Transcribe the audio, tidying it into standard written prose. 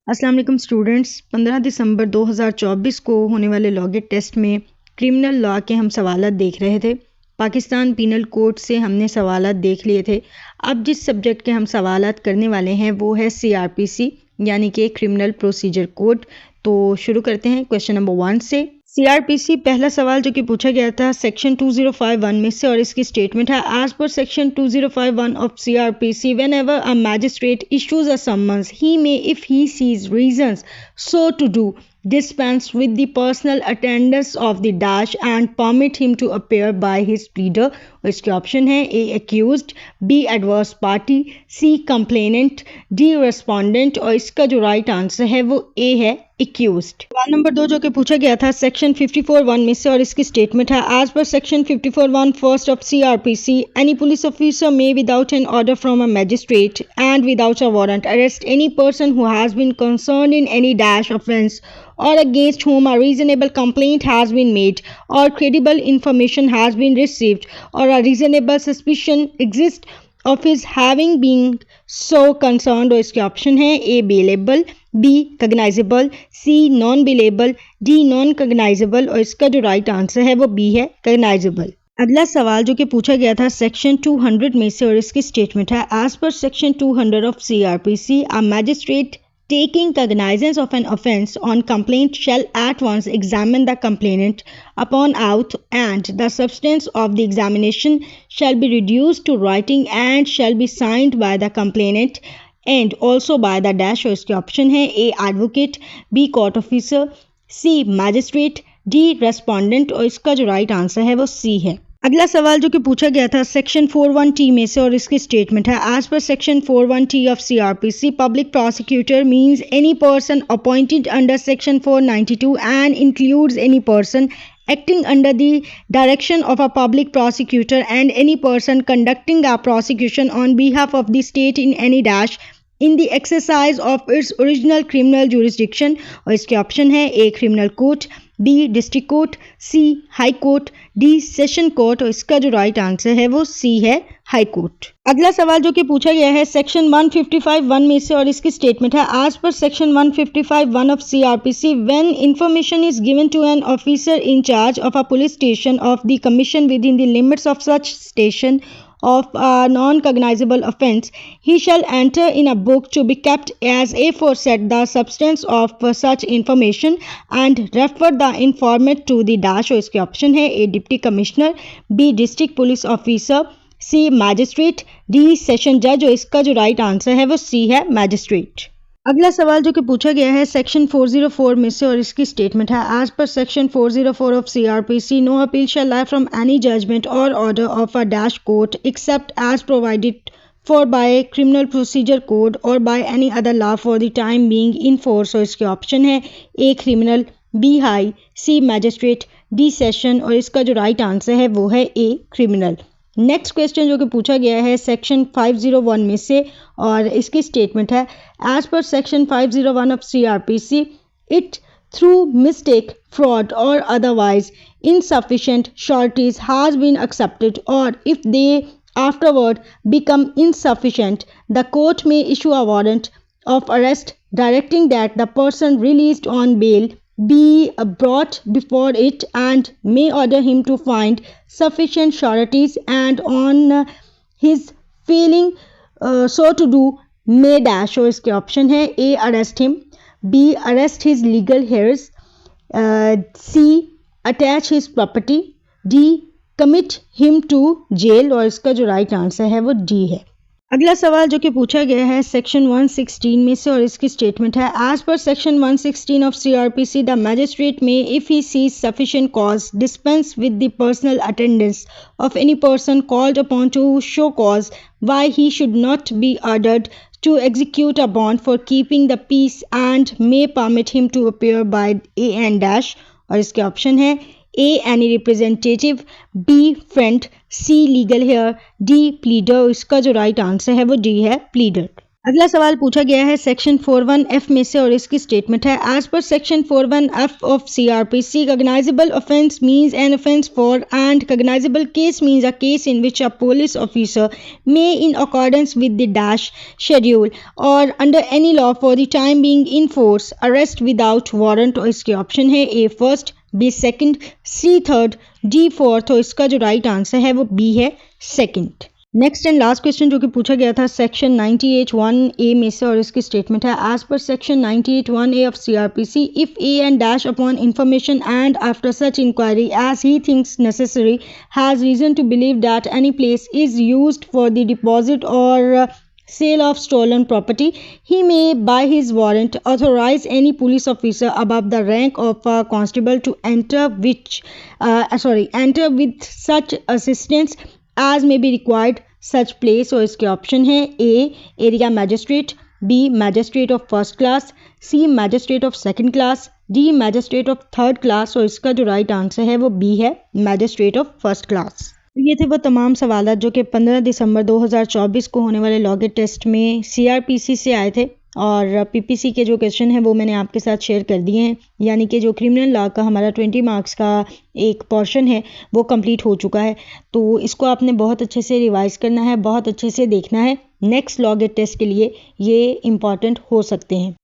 अस्सलाम वालेकुम स्टूडेंट्स। 15 दिसंबर 2024 को होने वाले लॉगिट टेस्ट में क्रिमिनल लॉ के हम सवालात देख रहे थे। पाकिस्तान पीनल कोड से हमने सवालात देख लिए थे। अब जिस सब्जेक्ट के हम सवालात करने वाले हैं वो है CRPC यानी कि क्रिमिनल प्रोसीजर कोड। तो शुरू करते हैं क्वेश्चन नंबर 1 से। CRPC पहला सवाल जो कि पूछा गया था सेक्शन 2051 में से और इसकी स्टेटमेंट है as per section 2051 of CRPC whenever a magistrate issues a summons he may if he sees reasons so to do dispense with the personal attendance of the dash and permit him to appear by his pleader। और इसके option है A accused, B adverse party, C complainant, D respondent। और इसका जो right answer है वो A है accused। सवाल नंबर 2 जो कि पूछा गया था सेक्शन 54(1) में से और इसकी स्टेटमेंट है as per section 54(1) first of CRPC any police officer may without an order from a magistrate and without a warrant arrest any person who has been concerned in any dash offence or against whom a reasonable complaint has been made or credible information has been received or a reasonable suspicion exists of his having been so concerned। और इसके option है A bailable, B cognizable, C non bailable, D non cognizable। और इसका जो right answer है वो B है cognizable। अगला सवाल जो कि पूछा गया था सेक्शन 200 में से और इसकी स्टेटमेंट है as per section 200 of CRPC a magistrate taking cognizance of an offence on complaint shall at once examine the complainant upon oath and the substance of the examination shall be reduced to writing and shall be signed by the complainant and also by the dash। और इसके option है A advocate, B court officer, C magistrate, D respondent। और इसका जो right answer है वो C है। अगला सवाल जो कि पूछा गया था सेक्शन 41T में से और इसकी स्टेटमेंट है as per section 41T of CRPC public prosecutor means any person appointed under section 492 and includes any person acting under the direction of a public prosecutor and any person conducting a prosecution on behalf of the state in any dash in the exercise of its original criminal jurisdiction। और इसके option है A criminal court, B district court, C high court, D session court। और इसका जो right answer है वो C है high court. अगला सवाल जो कि पूछा गया है सेक्शन 155(1) में से और इसकी स्टेटमेंट है as per section 155(1) of CRPC when information is given to an officer in charge of a police station of the commission within the limits of such station of a non-cognizable offence, he shall enter in a book to be kept as aforesaid the substance of such information and refer the informant to the dash। और इसके option है A deputy commissioner, B district police officer, C magistrate, D session जज। और इसका जो right answer है वो C है मैजिस्ट्रेट। अगला सवाल जो कि पूछा गया है सेक्शन 404 में से और इसकी स्टेटमेंट है as per section 404 of CRPC no appeal shall lie from any judgment or order of a dash court except as provided for by criminal procedure code or by any other law for the time being in force. और इसके option है A criminal, B high, C magistrate, D session. और इसका जो right answer है वो है A criminal. Next question जो कि पूछा गया है सेक्शन 501 में से और इसकी स्टेटमेंट है as per section 501 of CRPC it through mistake fraud or otherwise insufficient sureties has been accepted or if they afterward become insufficient the court may issue a warrant of arrest directing that the person released on bail be brought before it and may order him to find sufficient sureties and on his failing so to do may dash। और इसके option है A arrest him, B arrest his legal heirs, C attach his property, D commit him to jail। और इसका जो right answer है वो D है। अगला सवाल जो कि पूछा गया है सेक्शन 116 में से और इसकी स्टेटमेंट है as per section 116 of CRPC the magistrate may if he sees sufficient cause dispense with the personal attendance of any person called upon to show cause why he should not be ordered to execute a bond for keeping the peace and may permit him to appear by A and dash। और इसके option है A any representative, B friend, C legal heir, D pleader। इसका जो right answer है वो D है pleader। अगला सवाल पूछा गया है सेक्शन 41F में से और इसकी स्टेटमेंट है as per section 41F of CRPC cognizable offense means an offense for and cognizable case means a case in which a police officer may in accordance with the dash schedule or under any law for the time being enforce arrest without warrant। और इसके option है A first, B second, C third, D fourth. और इसका जो right answer है वो B है second. Next and last question जो कि पूछा गया था सेक्शन 98(1)A में से और इसकी स्टेटमेंट है as per section 98(1)A of CRPC if A and dash upon information and after such inquiry as he thinks necessary has reason to believe that any place is used for the deposit or sale of stolen property, he may by his warrant authorize any police officer above the rank of a constable to enter with such assistance as may be required such place। और इसके option है A area magistrate, B magistrate of first class, C magistrate of second class, D magistrate of third class. और इसका जो right answer है वो B है magistrate of first class. ये थे वो तमाम सवाल जो कि 15 दिसंबर 2024 को होने वाले लॉगिट टेस्ट में CRPC से आए थे और PPC के जो क्वेश्चन है वो मैंने आपके साथ शेयर कर दिए हैं। यानी कि जो क्रिमिनल लॉ का हमारा 20 मार्क्स का एक पोर्शन है वो कंप्लीट हो चुका है, तो इसको आपने बहुत अच्छे से रिवाइज़ करना है, बहुत अच्छे से देखना है। नेक्स्ट लॉगिट टेस्ट के लिए ये इम्पॉर्टेंट हो सकते हैं।